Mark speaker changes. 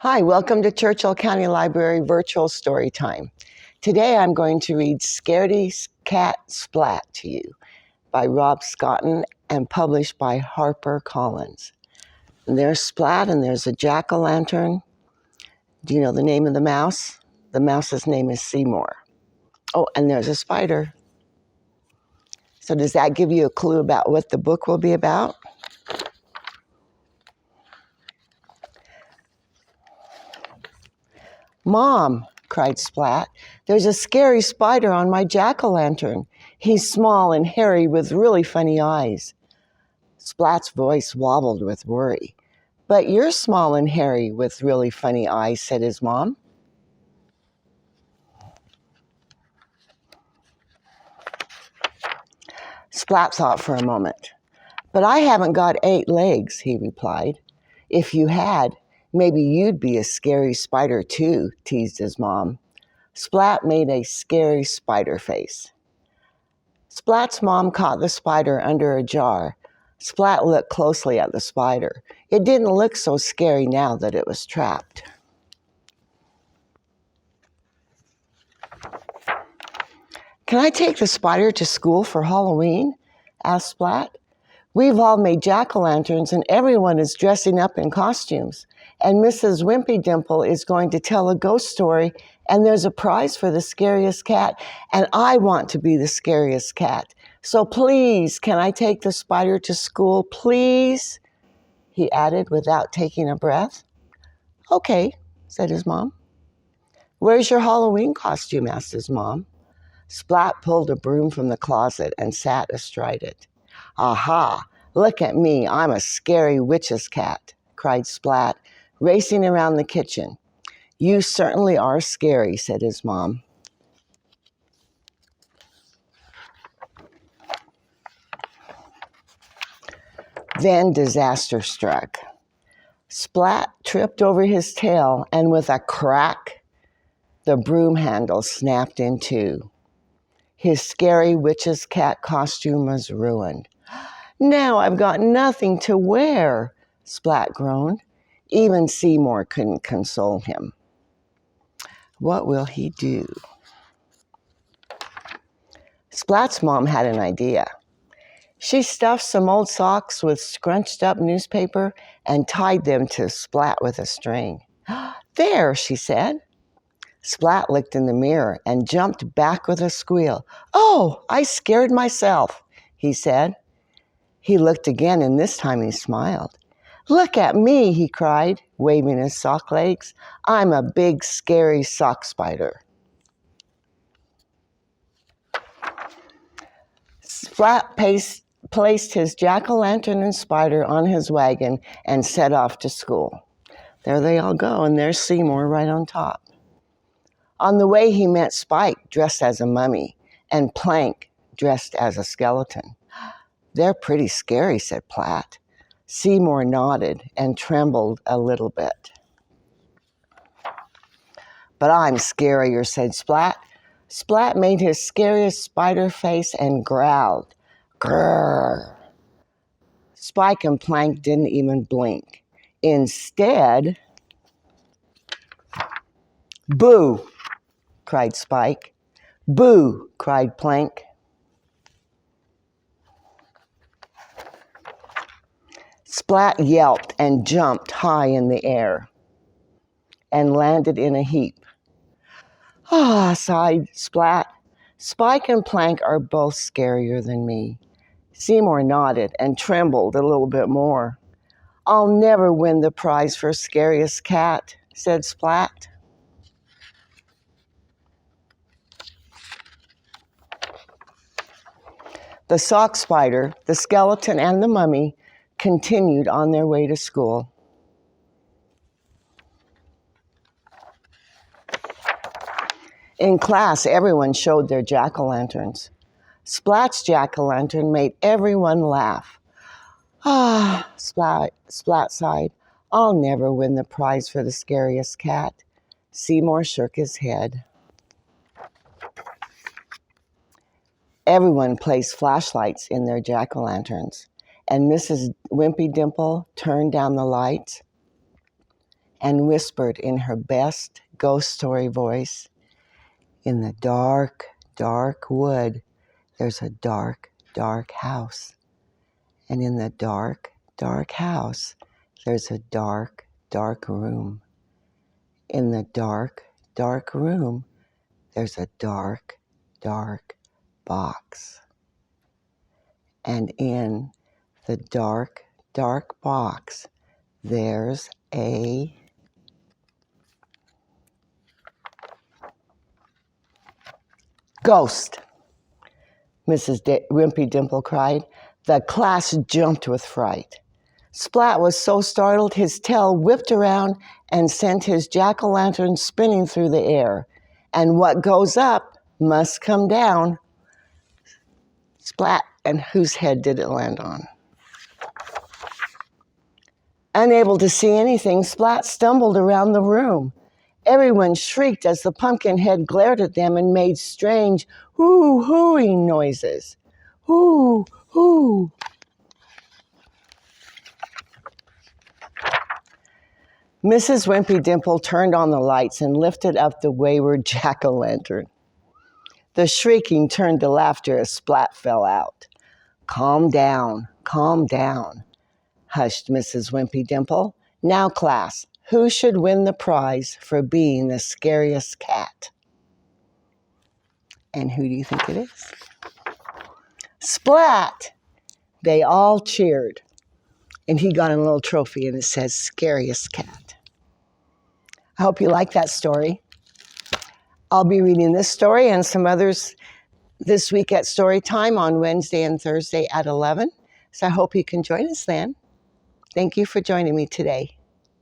Speaker 1: Hi, welcome to Churchill County Library Virtual Story Time. Today I'm going to read Scaredy-Cat Splat to you by Rob Scotton and published by HarperCollins. And there's Splat and there's a jack-o'-lantern. Do you know the name of the mouse? The mouse's name is Seymour. Oh, and there's a spider. So does that give you a clue about what the book will be about? "Mom," cried Splat, "there's a scary spider on my jack-o'-lantern. He's small and hairy with really funny eyes." Splat's voice wobbled with worry. "But you're small and hairy with really funny eyes," said his mom. Splat thought for a moment. "But I haven't got 8 legs," he replied. "If you had, maybe you'd be a scary spider too," teased his mom. Splat made a scary spider face. Splat's mom caught the spider under a jar. Splat looked closely at the spider. It didn't look so scary now that it was trapped. "Can I take the spider to school for Halloween?" asked Splat. "We've all made jack-o'-lanterns and everyone is dressing up in costumes. And Mrs. Wimpy Dimple is going to tell a ghost story and there's a prize for the scariest cat. And I want to be the scariest cat. So please, can I take the spider to school, please?" he added without taking a breath. "Okay," said his mom. "Where's your Halloween costume?" asked his mom. Splat pulled a broom from the closet and sat astride it. "Aha! Look at me, I'm a scary witch's cat," cried Splat, racing around the kitchen. "You certainly are scary," said his mom. Then disaster struck. Splat tripped over his tail, and with a crack, the broom handle snapped in two. His scary witch's cat costume was ruined. "Now I've got nothing to wear," Splat groaned. Even Seymour couldn't console him. What will he do? Splat's mom had an idea. She stuffed some old socks with scrunched up newspaper and tied them to Splat with a string. "There," she said. Splat looked in the mirror and jumped back with a squeal. "Oh, I scared myself," he said. He looked again and this time he smiled. "Look at me," he cried, waving his sock legs. "I'm a big, scary sock spider." Splat placed his jack-o'-lantern and spider on his wagon and set off to school. There they all go, and there's Seymour right on top. On the way, he met Spike, dressed as a mummy, and Plank, dressed as a skeleton. "They're pretty scary," said Platt. Seymour nodded and trembled a little bit. "But I'm scarier," said Splat. Splat made his scariest spider face and growled. "Grrr." Spike and Plank didn't even blink. Instead, "Boo!" cried Spike. "Boo!" cried Plank. Splat yelped and jumped high in the air and landed in a heap. "Ah," sighed Splat. "Spike and Plank are both scarier than me." Seymour nodded and trembled a little bit more. "I'll never win the prize for scariest cat," said Splat. The sock spider, the skeleton, and the mummy continued on their way to school. In class, everyone showed their jack-o'-lanterns. Splat's jack-o'-lantern made everyone laugh. "Ah," Splat sighed. "I'll never win the prize for the scariest cat." Seymour shook his head. Everyone placed flashlights in their jack-o'-lanterns, and Mrs. Wimpy Dimple turned down the lights. and whispered in her best ghost story voice, "In the dark, dark wood, there's a dark, dark house. And in the dark, dark house, there's a dark, dark room. In the dark, dark room, there's a dark, dark box. And in the dark, dark box, there's a..." "Ghost!" Mrs. Wimpy Dimple cried. The class jumped with fright. Splat was so startled his tail whipped around and sent his jack-o'-lantern spinning through the air. And what goes up must come down. Splat, and whose head did it land on? Unable to see anything, Splat stumbled around the room. Everyone shrieked as the pumpkin head glared at them and made strange hoo-hooing noises. Hoo, hoo. Mrs. Wimpy Dimple turned on the lights and lifted up the wayward jack-o'-lantern. The shrieking turned to laughter as Splat fell out. Calm down, hushed Mrs. Wimpy Dimple. Now, class, who should win the prize for being the scariest cat? And who do you think it is? Splat! They all cheered, and he got a little trophy, and it says Scariest Cat. I hope you like that story. I'll be reading this story and some others this week at story time on Wednesday and Thursday at 11. So I hope you can join us then. Thank you for joining me today.